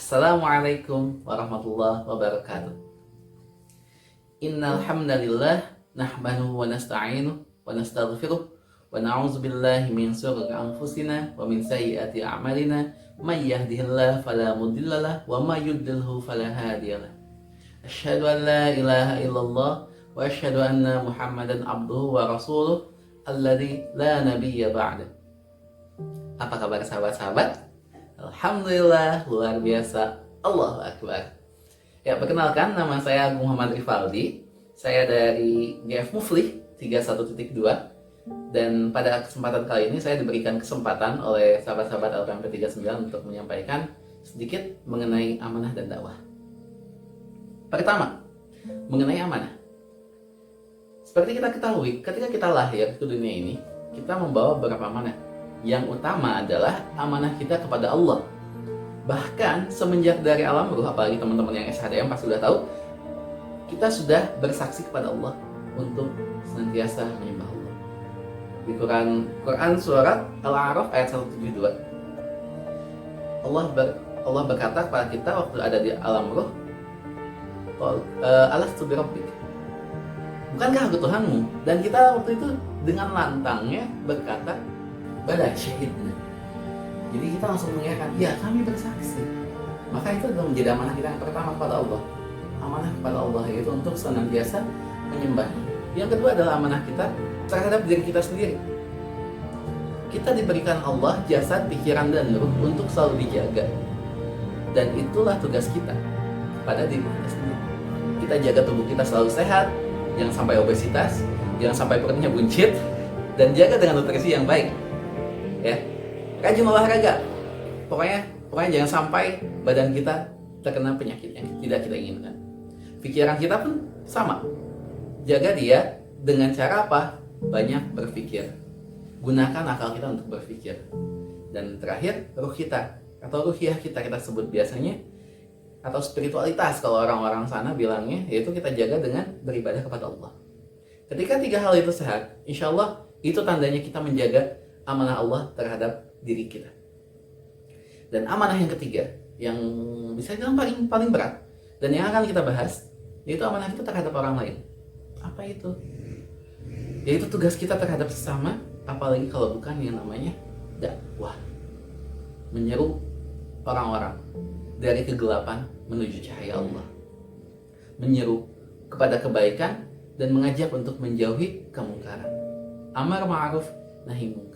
Assalamualaikum warahmatullahi wabarakatuh. Innal hamdalillah nahmaduhu wa nasta'inuhu wa nastaghfiruh wa na'udzu billahi min shururi anfusina wa min sayyiati a'malina may yahdihillahu fala mudhillalah wa may yudlilhu fala hadiyalah. Asyhadu an la ilaha illallah wa asyhadu anna Muhammadan abduhu wa rasuluh alladzi la nabiyya ba'da. Apa kabar sahabat-sahabat? Alhamdulillah, luar biasa. Allahu Akbar. Ya, perkenalkan, nama saya Muhammad Rivaldi. Saya dari GF Muflih 31.2. Dan pada kesempatan kali ini saya diberikan kesempatan oleh sahabat-sahabat LPMP 39 untuk menyampaikan sedikit mengenai amanah dan dakwah. Pertama, mengenai amanah. Seperti kita ketahui, ketika kita lahir ke dunia ini, kita membawa beberapa amanah. Yang utama adalah amanah kita kepada Allah. Bahkan semenjak dari alam ruh, apalagi teman-teman yang SHDM pasti sudah tahu, kita sudah bersaksi kepada Allah untuk senantiasa menyembah Allah. Di Quran surat Al-A'raf ayat 172, Allah berkata kepada kita waktu ada di alam ruh, alastu birabbik, bukankah aku Tuhanmu? Dan kita waktu itu dengan lantangnya berkata, bala syahidna. Jadi kita langsung mengiyakan, ya kami bersaksi. Maka itu adalah menjadi amanah kita yang pertama kepada Allah. Amanah kepada Allah yaitu untuk senantiasa menyembahnya. Yang kedua adalah amanah kita terhadap diri kita sendiri. Kita diberikan Allah jasad, pikiran, dan ruh untuk selalu dijaga. Dan itulah tugas kita kepada diri kita sendiri. Kita jaga tubuh kita selalu sehat, jangan sampai obesitas, jangan sampai perutnya buncit, dan jaga dengan nutrisi yang baik. Ya, rajin olahraga. Pokoknya jangan sampai badan kita terkena penyakit yang tidak kita inginkan. Pikiran kita pun sama. Jaga dia dengan cara apa? Banyak berpikir. Gunakan akal kita untuk berpikir. Dan terakhir, ruh kita atau ruhiyah kita sebut biasanya, atau spiritualitas kalau orang-orang sana bilangnya, yaitu kita jaga dengan beribadah kepada Allah. Ketika tiga hal itu sehat, insya Allah itu tandanya kita menjaga amanah Allah terhadap diri kita. Dan amanah yang ketiga, yang bisa dibilang paling berat dan yang akan kita bahas, yaitu amanah kita terhadap orang lain. Apa itu? Yaitu tugas kita terhadap sesama, apalagi kalau bukan yang namanya dakwah. Menyeru orang-orang dari kegelapan menuju cahaya Allah. Menyeru kepada kebaikan dan mengajak untuk menjauhi kemungkaran. Amar ma'ruf nahi mungkar.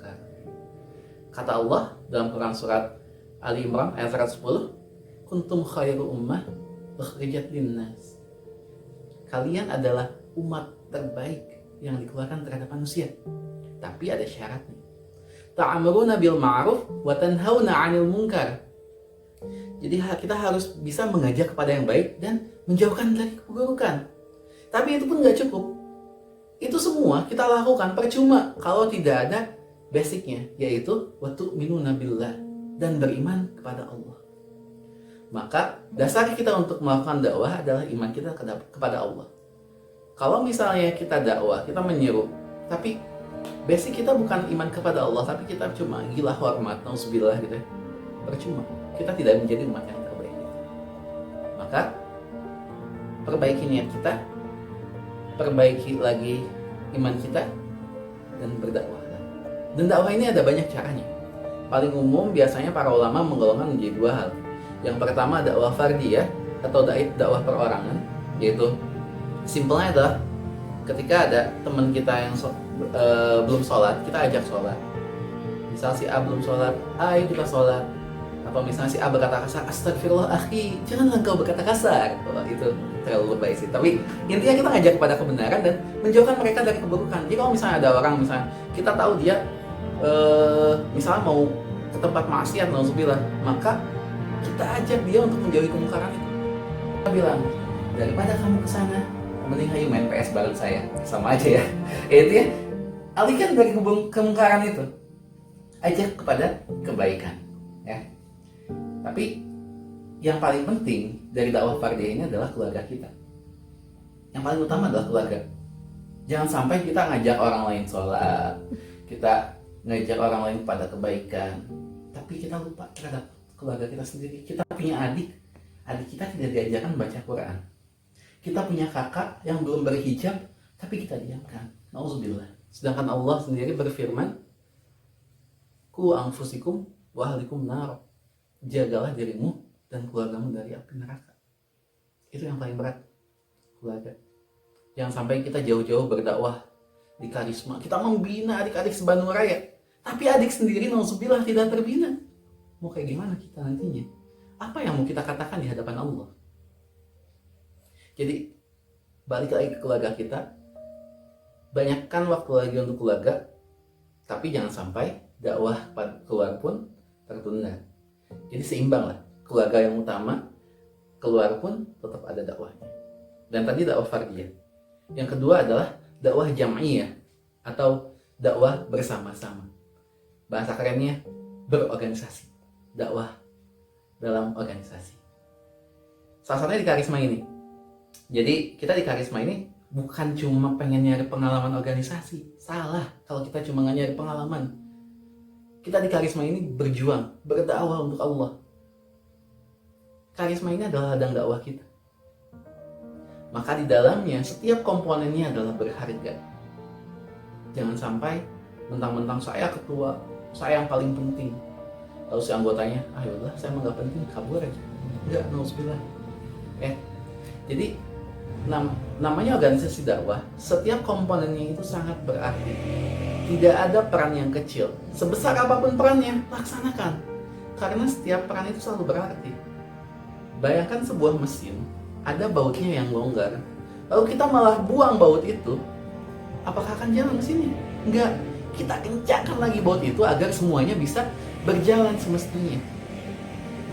Kata Allah dalam Quran surat Ali Imran ayat 110, kuntum khairu ummah ukhrijat linnas. Kalian adalah umat terbaik yang dikeluarkan terhadap manusia. Tapi ada syaratnya. Ta'amuruna bil ma'ruf wa tanhauna 'anil munkar. Jadi kita harus bisa mengajak kepada yang baik dan menjauhkan dari keburukan. Tapi itu pun nggak cukup. Itu semua kita lakukan percuma kalau tidak ada basicnya, yaitu wa tu'minuna billah, dan beriman kepada Allah. Maka dasar kita untuk melakukan dakwah adalah iman kita kepada Allah. Kalau misalnya kita dakwah, kita menyeru, tapi basic kita bukan iman kepada Allah, tapi kita cuma gila hormat, nauzubillah gitu ya, percuma. Kita tidak menjadi umat yang terbaik. Maka perbaiki niat kita, perbaiki lagi iman kita, dan berdakwah. Dan dakwah ini ada banyak caranya. Paling umum biasanya para ulama menggolongkan menjadi dua hal. Yang pertama dakwah fardiyah atau dakwah perorangan, yaitu simpelnya adalah ketika ada teman kita yang belum sholat, kita ajak sholat. Misal si A belum sholat, ayo kita sholat. Atau misalnya si A berkata kasar, astagfirullah akhi, janganlah engkau berkata kasar. Itu terlalu lebay sih. Tapi intinya kita ngajak kepada kebenaran dan menjauhkan mereka dari keburukan. Jadi kalau misalnya ada orang, misalnya kita tahu dia misalnya mau ke tempat maksiat, nauzubillah, maka kita ajak dia untuk menjauhi kemungkaran itu. Kita bilang, daripada kamu ke sana, mending ayo main PS bareng saya. Sama aja ya. Itu ya, alihkan dari kemungkaran itu. Ajak kepada kebaikan, ya. Tapi yang paling penting dari dakwah fardiyah ini adalah keluarga kita. Yang paling utama adalah keluarga. Jangan sampai kita ngajak orang lain sholat, kita ngajak orang lain pada kebaikan, tapi kita lupa terhadap keluarga kita sendiri. Kita punya adik kita tidak diajarkan baca Quran. Kita punya kakak yang belum berhijab, tapi kita diamkan. Nauzubillah. Sedangkan Allah sendiri berfirman, ku anfusikum wa ahlikum nar. Jagalah dirimu dan keluargamu dari api neraka. Itu yang paling berat, keluarga. Jangan sampai kita jauh-jauh berdakwah di karisma. Kita membina adik-adik sebandung raya, tapi adik sendiri nauzubillah tidak terbina. Mau kayak gimana kita nantinya? Apa yang mau kita katakan di hadapan Allah? Jadi balik lagi ke keluarga kita. Banyakkan waktu lagi untuk keluarga, tapi jangan sampai dakwah keluar pun tertunda. Jadi seimbang lah, keluarga yang utama, keluar pun tetap ada dakwahnya. Dan tadi dakwah fardiyah. Yang kedua adalah dakwah jam'iyah atau dakwah bersama-sama. Bahasa kerennya berorganisasi, dakwah dalam organisasi. Salah satunya di karisma ini. Jadi kita di karisma ini bukan cuma pengen nyari pengalaman organisasi. Salah kalau kita cuma nyari pengalaman. Kita di karisma ini berjuang, berdakwah untuk Allah. Karisma ini adalah ladang dakwah kita. Maka di dalamnya setiap komponennya adalah berharga. Jangan sampai mentang-mentang saya ketua, saya yang paling penting. Lalu si anggotanya, yaudah saya emang gak penting, kabur aja. Enggak, nauzubillah. Jadi namanya organisasi dakwah, setiap komponennya itu sangat berarti. Tidak ada peran yang kecil. Sebesar apapun perannya, laksanakan. Karena setiap peran itu selalu berarti. Bayangkan sebuah mesin, ada bautnya yang longgar. Lalu kita malah buang baut itu, apakah akan jalan mesinnya? Enggak. Kita kencangkan lagi baut itu agar semuanya bisa berjalan semestinya.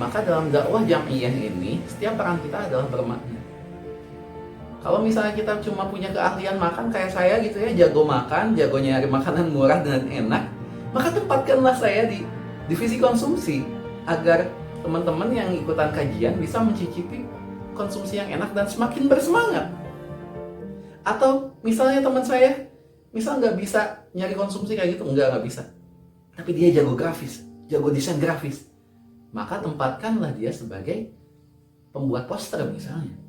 Maka dalam dakwah jam'iyah ini, setiap peran kita adalah bermakna. Kalau misalnya kita cuma punya keahlian makan kayak saya gitu ya, jago makan, jago nyari makanan murah dan enak, maka tempatkanlah saya di divisi konsumsi agar teman-teman yang ikutan kajian bisa mencicipi konsumsi yang enak dan semakin bersemangat. Atau misalnya teman saya misal nggak bisa nyari konsumsi kayak gitu, nggak bisa, tapi dia jago grafis, jago desain grafis, maka tempatkanlah dia sebagai pembuat poster misalnya.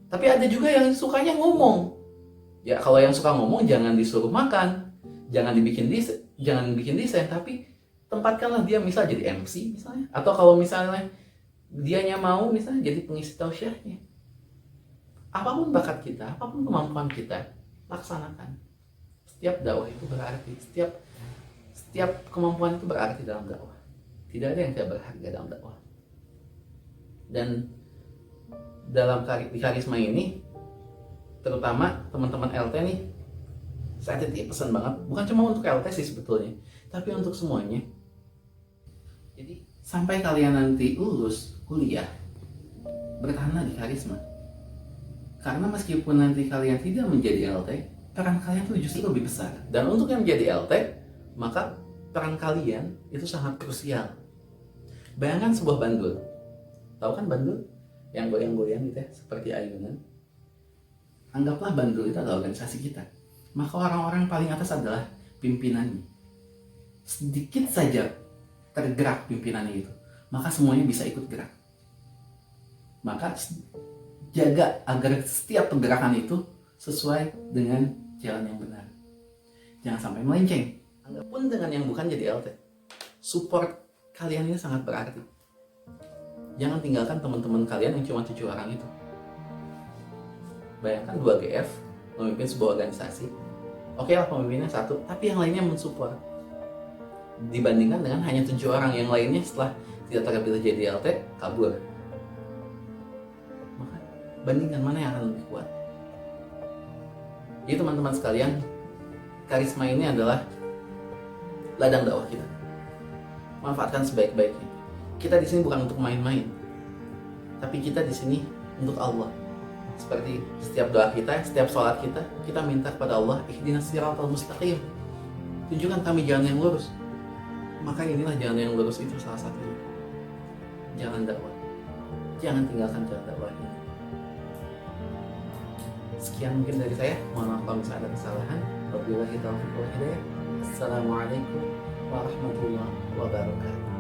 Tapi ada juga yang sukanya ngomong. Ya kalau yang suka ngomong jangan disuruh makan, jangan bikin desain, tapi tempatkanlah dia misal jadi MC misalnya. Atau kalau misalnya dianya mau misalnya jadi pengisi tausiahnya. Apapun bakat kita, apapun kemampuan kita, laksanakan. Setiap dakwah itu berarti, setiap kemampuan itu berarti dalam dakwah. Tidak ada yang tidak berharga dalam dakwah. Dan di karisma ini, terutama teman-teman LT nih, saya titip pesan banget, bukan cuma untuk LT sih sebetulnya, tapi untuk semuanya. Jadi sampai kalian nanti lulus kuliah, bertahanlah di karisma. Karena meskipun nanti kalian tidak menjadi LT, peran kalian tuh justru lebih besar. Dan untuk yang menjadi LT, maka peran kalian itu sangat krusial. Bayangkan sebuah bandul, tahu kan bandul? Yang goyang-goyang gitu ya, seperti ayunan. Anggaplah bandul itu adalah organisasi kita. Maka orang-orang yang paling atas adalah pimpinannya. Sedikit saja tergerak pimpinannya itu, maka semuanya bisa ikut gerak. Maka jaga agar setiap pergerakan itu sesuai dengan jalan yang benar. Jangan sampai melenceng. Anggapun dengan yang bukan jadi LT, support kalian ini sangat berarti. Jangan tinggalkan teman-teman kalian yang cuma 7 orang itu. Bayangkan 2 GF memimpin sebuah organisasi. Oke lah pemimpinnya 1, tapi yang lainnya mensupport. Dibandingkan dengan hanya 7 orang yang lainnya setelah tidak terpilih jadi LT, kabur. Maka bandingkan mana yang akan lebih kuat. Jadi teman-teman sekalian, karisma ini adalah ladang dakwah kita. Manfaatkan sebaik-baiknya. Kita di sini bukan untuk main-main, tapi kita di sini untuk Allah. Seperti setiap doa kita, setiap sholat kita minta kepada Allah, ihdinas siratal mustaqim. Tunjukkan kami jalan yang lurus. Maka inilah jalan yang lurus itu salah satunya. Jalan dakwah. Jangan tinggalkan jalan dakwah ini. Sekian mungkin dari saya. Mohon maaf kalau misalnya ada kesalahan. Wabillahi taufiq wal hidayah. Assalamualaikum warahmatullahi wabarakatuh.